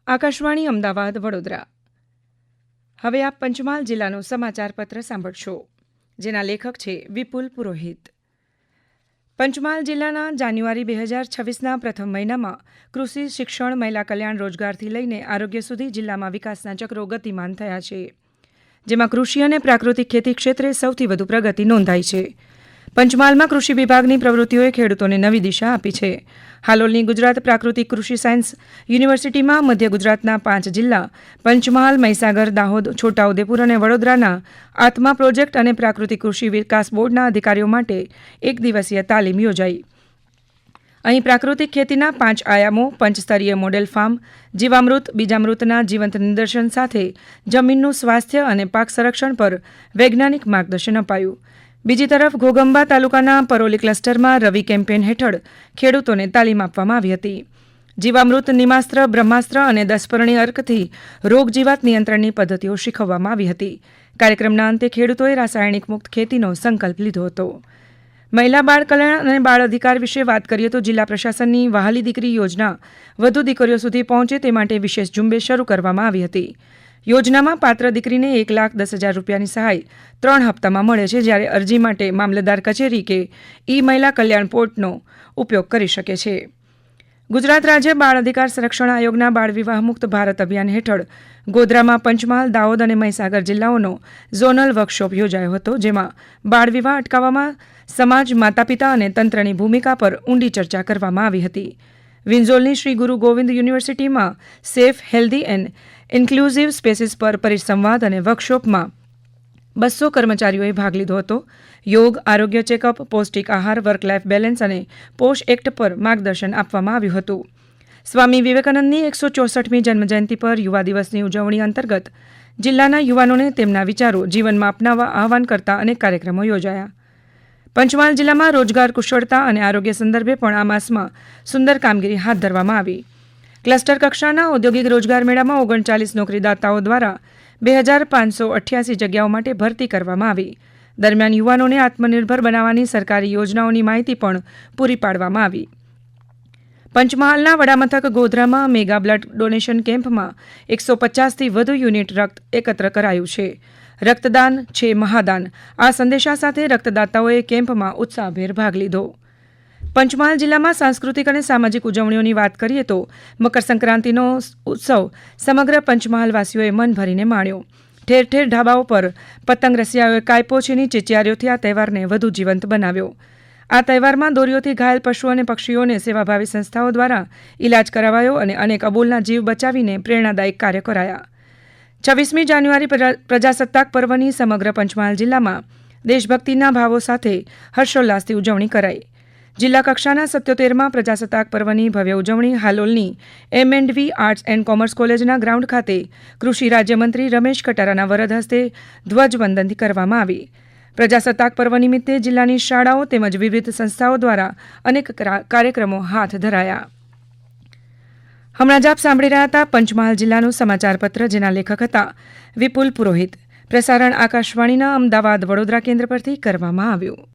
આકાશવાણી અમદાવાદ વડોદરા. હવે આપ પંચમહાલ જિલ્લાનું સમાચાર પત્ર સાંભળશો, જેના લેખક છે વિપુલ પુરોહિત. પંચમહાલ જિલ્લાના જાન્યુઆરી 2026ના પ્રથમ મહિનામાં કૃષિ, શિક્ષણ, મહિલા કલ્યાણ, રોજગારથી લઈને આરોગ્ય સુધી જિલ્લામાં વિકાસના ચક્રો ગતિમાન થયા છે, જેમાં કૃષિ અને પ્રાકૃતિક ખેતી ક્ષેત્રે સૌથી વધુ પ્રગતિ નોંધાઈ છે. પંચમહાલમાં કૃષિ વિભાગની પ્રવૃત્તિઓએ ખેડૂતોને નવી દિશા આપી છે. હાલોલની ગુજરાત પ્રાકૃતિક કૃષિ સાયન્સ યુનિવર્સિટીમાં મધ્ય ગુજરાતના 5 જિલ્લા પંચમહાલ, મહીસાગર, દાહોદ, છોટાઉદેપુર અને વડોદરાના આત્મા પ્રોજેક્ટ અને પ્રાકૃતિક કૃષિ વિકાસ બોર્ડના અધિકારીઓ માટે એક દિવસીય તાલીમ યોજાઈ. અહીં પ્રાકૃતિક ખેતીના 5 આયામો, પંચસ્તરીય મોડેલ ફાર્મ, જીવામૃત, બીજામૃતના જીવંત નિદર્શન સાથે જમીનનું સ્વાસ્થ્ય અને પાક સંરક્ષણ પર વૈજ્ઞાનિક માર્ગદર્શન અપાયું. બીજી તરફ ઘોગંબા તાલુકાના પરોલી ક્લસ્ટરમાં રવિ કેમ્પેન હેઠળ ખેડૂતોને તાલીમ આપવામાં આવી હતી. જીવામૃત, નિમાસ્ત્ર, બ્રહ્માસ્ત્ર અને 10 પરણી અર્કથી રોગ જીવાત નિયંત્રણની પદ્ધતિઓ શીખવવામાં આવી હતી. કાર્યક્રમના અંતે ખેડૂતોએ રાસાયણિક મુક્ત ખેતીનો સંકલ્પ લીધો હતો. મહિલા બાળ કલ્યાણ અને બાળ અધિકાર વિશે વાત કરીએ તો જિલ્લા પ્રશાસનની વહાલી દીકરી યોજના વધુ દીકરીઓ સુધી પહોંચે તે માટે વિશેષ ઝુંબેશ શરૂ કરવામાં આવી હતી. યોજનામાં પાત્ર દીકરીને 1,10,000 રૂપિયાની સહાય 3 હપ્તામાં મળે છે, જ્યારે અરજી માટે મામલતદાર કચેરી કે મહિલા કલ્યાણ પોર્ટલનો ઉપયોગ કરી શકે છે. ગુજરાત રાજ્ય બાળ અધિકાર સંરક્ષણ આયોગના બાળ વિવાહ મુક્ત ભારત અભિયાન હેઠળ ગોધરામાં પંચમહાલ, દાહોદ અને મહીસાગર જિલ્લાઓનો ઝોનલ વર્કશોપ યોજાયો હતો, જેમાં બાળ વિવાહ અટકાવવામાં સમાજ, માતા પિતા અને તંત્રની ભૂમિકા પર ઊંડી ચર્ચા કરવામાં આવી હતી. વિંઝોલની શ્રી ગુરુ ગોવિંદ યુનિવર્સિટીમાં safe, healthy and inclusive spaces પર પરિસંવાદ અને વર્કશોપમાં 200 કર્મચારીઓએ ભાગ લીધો હતો. યોગ, આરોગ્ય ચેકઅપ, પૌષ્ટિક આહાર, વર્ક લાઇફ બેલેન્સ અને પોષ એક્ટ પર માર્ગદર્શન આપવામાં આવ્યું હતું. સ્વામી વિવેકાનંદની 164મી જન્મજયંતિ પર યુવા દિવસની ઉજવણી અંતર્ગત જિલ્લાના યુવાનોને તેમના વિચારો જીવનમાં અપનાવવા આહવાન કરતા અનેક કાર્યક્રમો યોજાયા. પંચમહાલ જિલ્લામાં રોજગાર, કુશળતા અને આરોગ્ય સંદર્ભે પણ આ માસમાં સુંદર કામગીરી હાથ ધરવામાં આવી. ક્લસ્ટર કક્ષાના ઔદ્યોગિક રોજગાર મેળામાં 39 નોકરીદાતાઓ દ્વારા 2,588 જગ્યાઓ માટે ભરતી કરવામાં આવી. દરમિયાન યુવાનોને આત્મનિર્ભર બનાવવાની સરકારી યોજનાઓની માહિતી પણ પૂરી પાડવામાં આવી. પંચમહાલના વડામથક ગોધરામાં મેગા બ્લડ ડોનેશન કેમ્પમાં 150થી વધુ યુનિટ રક્ત એકત્ર કરાયું છે. રક્તદાન છે મહાદાન, આ સંદેશા સાથે રક્તદાતાઓએ કેમ્પમાં ઉત્સાહભેર ભાગ લીધો. પંચમહાલ જિલ્લામાં સાંસ્કૃતિક અને સામાજિક ઉજવણીઓની વાત કરીએ તો મકર સંક્રાંતિનો ઉત્સવ સમગ્ર પંચમહાલવાસીઓએ મન ભરીને માણ્યો. ઠેર ઠેર ઢાબાઓ પર પતંગ રસિયાઓએ કાયપોછીની ચિચિયારીઓથી આ તહેવારને વધુ જીવંત બનાવ્યો. આ તહેવારમાં દોરીઓથી ઘાયલ પશુ અને પક્ષીઓને સેવાભાવી સંસ્થાઓ દ્વારા ઇલાજ કરાવાયો અને અનેક અબોલના જીવ બચાવીને પ્રેરણાદાયક કાર્ય કરાયા. 26મી જાન્યુઆરી પ્રજાસત્તાક પર્વની સમગ્ર પંચમહાલ જિલ્લામાં દેશભક્તિના ભાવો સાથે હર્ષોલ્લાસથી ઉજવણી કરાઈ. જિલ્લા કક્ષાના 77માં પ્રજાસત્તાક પર્વની ભવ્ય ઉજવણી હાલોલની M&V આર્ટ્સ એન્ડ કોમર્સ કોલેજના ગ્રાઉન્ડ ખાતે કૃષિ રાજ્યમંત્રી રમેશ કટારાના વરદ હસ્તે ધ્વજવંદનથી કરવામાં આવી. પ્રજાસત્તાક પર્વ નિમિત્તે જિલ્લાની શાળાઓ તેમજ વિવિધ સંસ્થાઓ દ્વારા અનેક કાર્યક્રમો હાથ ધરાયા. હમણાં જ આપ સાંભળી રહ્યા હતા પંચમહાલ જિલ્લાનું સમાચાર પત્ર, જેના લેખક હતા વિપુલ પુરોહિત. પ્રસારણ આકાશવાણીના અમદાવાદ વડોદરા કેન્દ્ર પરથી કરવામાં આવ્યું.